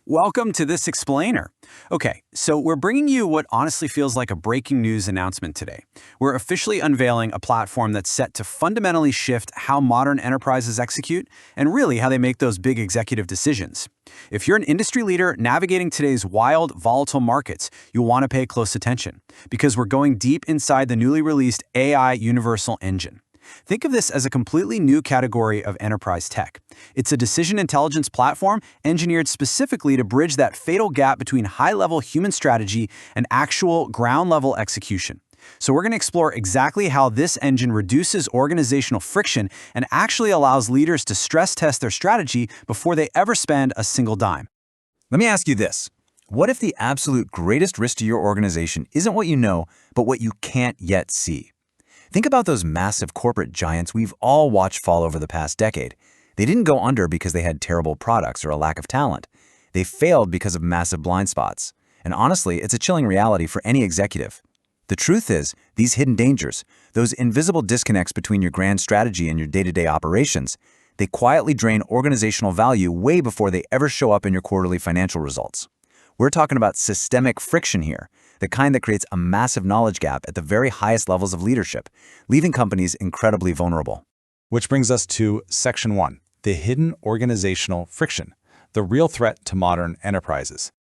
Welcome to this explainer. Okay, so we're bringing you what honestly feels like a breaking news announcement today. We're officially unveiling a platform that's set to fundamentally shift how modern enterprises execute and really how they make those big executive decisions. If you're an industry leader navigating today's wild, volatile markets, you'll want to pay close attention because we're going deep inside the newly released AI Universal Engine. Think of this as a completely new category of enterprise tech. It's a decision intelligence platform engineered specifically to bridge that fatal gap between high-level human strategy and actual ground-level execution. So we're going to explore exactly how this engine reduces organizational friction and actually allows leaders to stress test their strategy before they ever spend a single dime. Let me ask you this. What if the absolute greatest risk to your organization isn't what you know, but what you can't yet see? Think about those massive corporate giants we've all watched fall over the past decade. They didn't go under because they had terrible products or a lack of talent. They failed because of massive blind spots. And honestly, it's a chilling reality for any executive. The truth is, these hidden dangers, those invisible disconnects between your grand strategy and your day-to-day operations, they quietly drain organizational value way before they ever show up in your quarterly financial results. We're talking about systemic friction here, the kind that creates a massive knowledge gap at the very highest levels of leadership, leaving companies incredibly vulnerable. Which brings us to Section 1, the hidden organizational friction, the real threat to modern enterprises.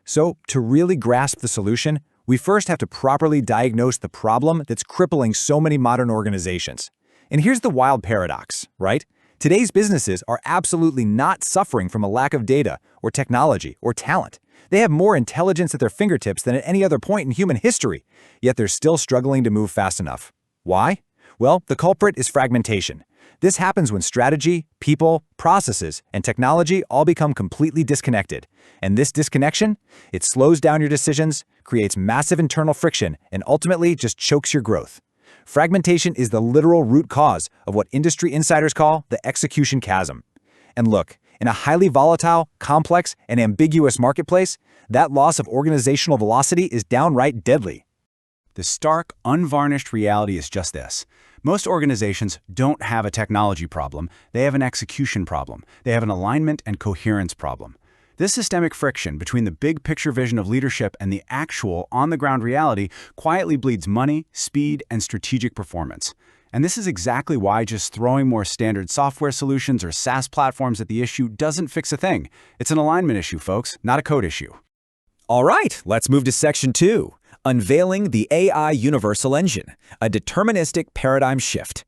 So, to really grasp the solution, we first have to properly diagnose the problem that's crippling so many modern organizations. And here's the wild paradox, right? Today's businesses are absolutely not suffering from a lack of data or technology or talent. They have more intelligence at their fingertips than at any other point in human history, yet they're still struggling to move fast enough. Why? Well, the culprit is fragmentation. This happens when strategy, people, processes, and technology all become completely disconnected. And this disconnection, it slows down your decisions, creates massive internal friction, and ultimately just chokes your growth. Fragmentation is the literal root cause of what industry insiders call the execution chasm. And look, in a highly volatile, complex, and ambiguous marketplace, that loss of organizational velocity is downright deadly. The stark, unvarnished reality is just this. Most organizations don't have a technology problem, they have an execution problem. They have an alignment and coherence problem. This systemic friction between the big picture vision of leadership and the actual, on-the-ground reality quietly bleeds money, speed, and strategic performance. And this is exactly why just throwing more standard software solutions or SaaS platforms at the issue doesn't fix a thing. It's an alignment issue, folks, not a code issue. All right, let's move to Section 2, unveiling the AI Universal Engine, a deterministic paradigm shift.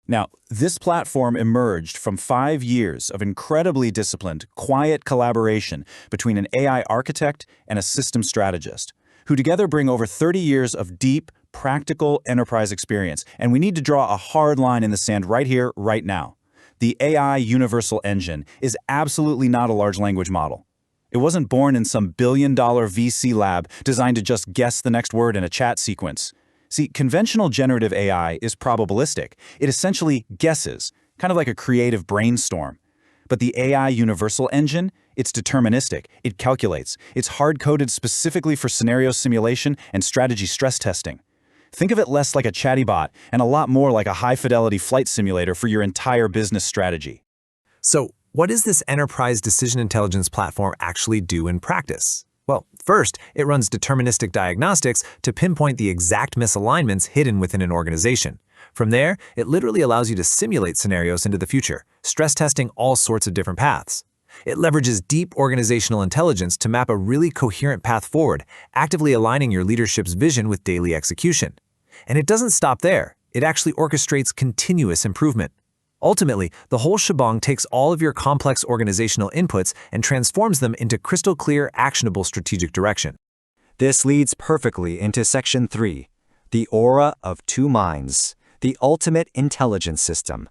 Now, this platform emerged from 5 years of incredibly disciplined, quiet collaboration between an AI architect and a system strategist, who together bring over 30 years of deep, practical enterprise experience. And we need to draw a hard line in the sand right here, right now. The AI Universal Engine is absolutely not a large language model. It wasn't born in some billion-dollar VC lab designed to just guess the next word in a chat sequence. See, conventional generative AI is probabilistic. It essentially guesses, kind of like a creative brainstorm. But the AI Universal Engine, it's deterministic. It calculates. It's hard-coded specifically for scenario simulation and strategy stress testing. Think of it less like a chatty bot and a lot more like a high-fidelity flight simulator for your entire business strategy. So, what does this enterprise decision intelligence platform actually do in practice? Well, first, it runs deterministic diagnostics to pinpoint the exact misalignments hidden within an organization. From there, it literally allows you to simulate scenarios into the future, stress testing all sorts of different paths. It leverages deep organizational intelligence to map a really coherent path forward, actively aligning your leadership's vision with daily execution. And it doesn't stop there. It actually orchestrates continuous improvement. Ultimately, the whole shebang takes all of your complex organizational inputs and transforms them into crystal clear, actionable strategic direction. This leads perfectly into Section 3, the aura of two minds, the ultimate intelligence system.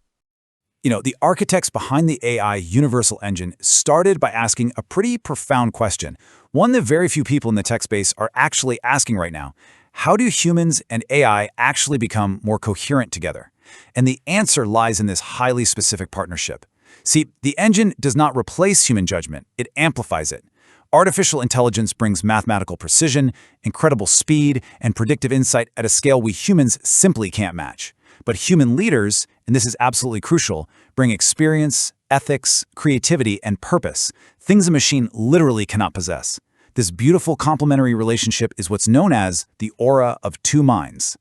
The architects behind the AI Universal Engine started by asking a pretty profound question, one that very few people in the tech space are actually asking right now. How do humans and AI actually become more coherent together? And the answer lies in this highly specific partnership. See, the engine does not replace human judgment, it amplifies it. Artificial intelligence brings mathematical precision, incredible speed, and predictive insight at a scale we humans simply can't match. But human leaders, and this is absolutely crucial, bring experience, ethics, creativity, and purpose, things a machine literally cannot possess. This beautiful complementary relationship is what's known as the aura of two minds.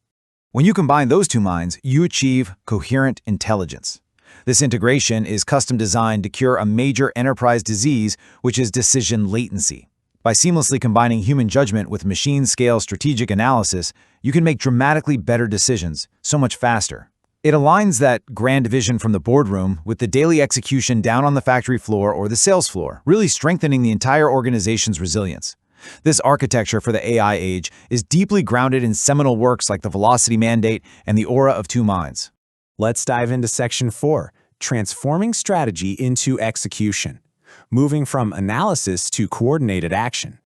When you combine those two minds, you achieve coherent intelligence. This integration is custom designed to cure a major enterprise disease, which is decision latency. By seamlessly combining human judgment with machine-scale strategic analysis, you can make dramatically better decisions, so much faster. It aligns that grand vision from the boardroom with the daily execution down on the factory floor or the sales floor, really strengthening the entire organization's resilience. This architecture for the AI age is deeply grounded in seminal works like the Velocity Mandate and the Aura of Two Minds. Let's dive into Section 4, transforming strategy into execution, moving from analysis to coordinated action.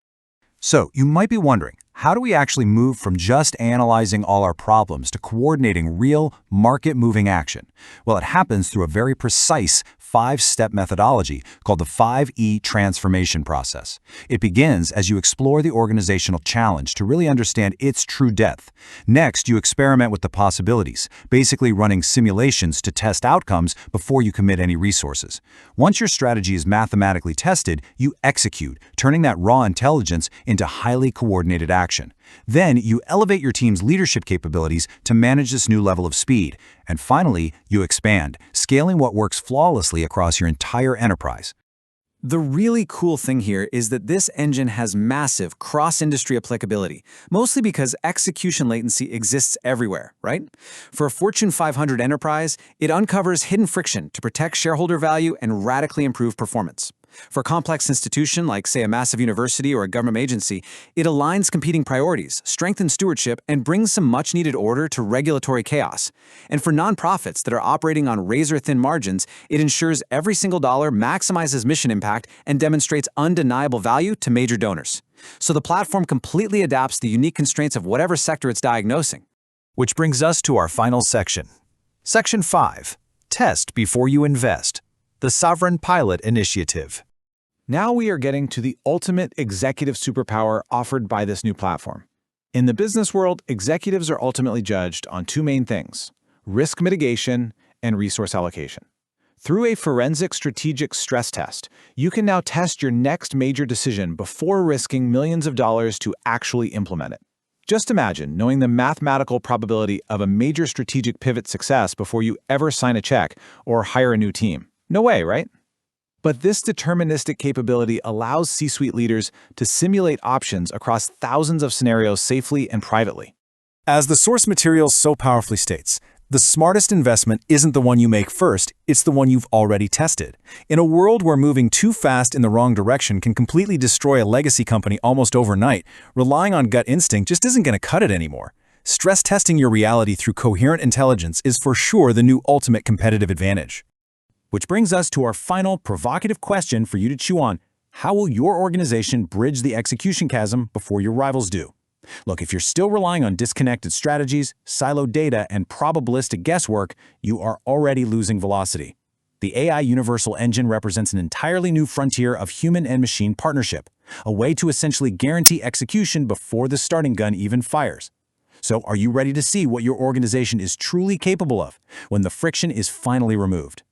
So, you might be wondering, how do we actually move from just analyzing all our problems to coordinating real, market-moving action? Well, it happens through a very precise 5-step methodology called the 5E transformation process. It begins as you explore the organizational challenge to really understand its true depth. Next, you experiment with the possibilities, basically running simulations to test outcomes before you commit any resources. Once your strategy is mathematically tested, you execute, turning that raw intelligence into highly coordinated action. Then, you elevate your team's leadership capabilities to manage this new level of speed. And finally, you expand, scaling what works flawlessly across your entire enterprise. The really cool thing here is that this engine has massive cross-industry applicability, mostly because execution latency exists everywhere, right? For a Fortune 500 enterprise, it uncovers hidden friction to protect shareholder value and radically improve performance. For a complex institution like, say, a massive university or a government agency, it aligns competing priorities, strengthens stewardship, and brings some much-needed order to regulatory chaos. And for nonprofits that are operating on razor-thin margins, it ensures every single dollar maximizes mission impact and demonstrates undeniable value to major donors. So the platform completely adapts the unique constraints of whatever sector it's diagnosing. Which brings us to our final section. Section 5. Test before you invest. The Sovereign Pilot Initiative. Now we are getting to the ultimate executive superpower offered by this new platform. In the business world, executives are ultimately judged on two main things: risk mitigation and resource allocation. Through a forensic strategic stress test, you can now test your next major decision before risking millions of dollars to actually implement it. Just imagine knowing the mathematical probability of a major strategic pivot success before you ever sign a check or hire a new team. No way, right? But this deterministic capability allows C-suite leaders to simulate options across thousands of scenarios safely and privately. As the source material so powerfully states, the smartest investment isn't the one you make first, it's the one you've already tested. In a world where moving too fast in the wrong direction can completely destroy a legacy company almost overnight, relying on gut instinct just isn't going to cut it anymore. Stress testing your reality through coherent intelligence is for sure the new ultimate competitive advantage. Which brings us to our final provocative question for you to chew on. How will your organization bridge the execution chasm before your rivals do? Look, if you're still relying on disconnected strategies, siloed data, and probabilistic guesswork, you are already losing velocity. The AI Universal Engine represents an entirely new frontier of human and machine partnership, a way to essentially guarantee execution before the starting gun even fires. So, are you ready to see what your organization is truly capable of when the friction is finally removed?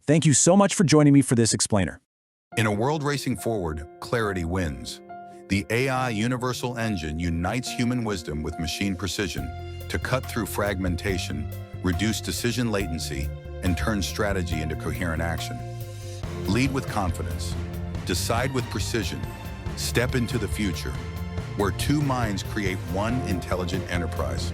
Thank you so much for joining me for this explainer. In a world racing forward, clarity wins. The AI Universal Engine unites human wisdom with machine precision to cut through fragmentation, reduce decision latency, and turn strategy into coherent action. Lead with confidence, decide with precision, step into the future, where two minds create one intelligent enterprise.